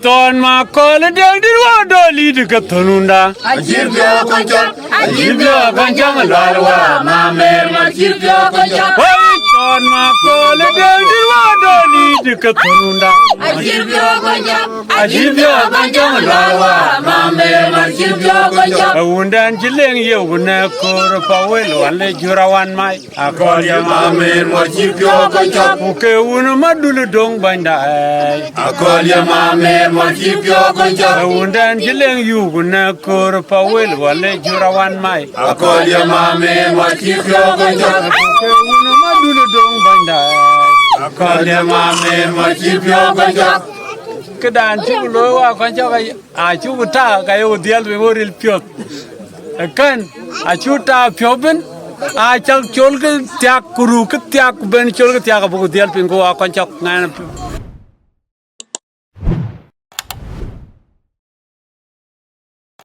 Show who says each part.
Speaker 1: ton ma kol deng dir wa doli de katununda
Speaker 2: Ajibyo konjam lalwa ma mer ma jibyo konjam.
Speaker 1: Wai ton ma kol deng dir wa doli de katununda
Speaker 2: Ajibyo konjam lalwa ma mer ma jibyo konjam.
Speaker 1: Awundan jileng ye wuna kor pawel wale jurawan mai akol
Speaker 2: Ya ma mer ma jibyo konjam.
Speaker 1: Uke wuna madulu dong banda
Speaker 2: Akol ya ma mer ma jibyo konjam.
Speaker 1: Awundan jileng yu wuna kor pawel wale jurawan mai
Speaker 2: Akol ya ma mer ma jibyo konjam.
Speaker 1: Uke wuna madulu dong banda
Speaker 2: Akol ya ma mer ma jibyo konjam.
Speaker 1: Kedan chulo wa kancha a chuta kayo dial memorial pyot kan a chuta pyoben a chal chol ke tyak kuru ke tyak ben chol ke tyak bu dial pin ko a kancha ngan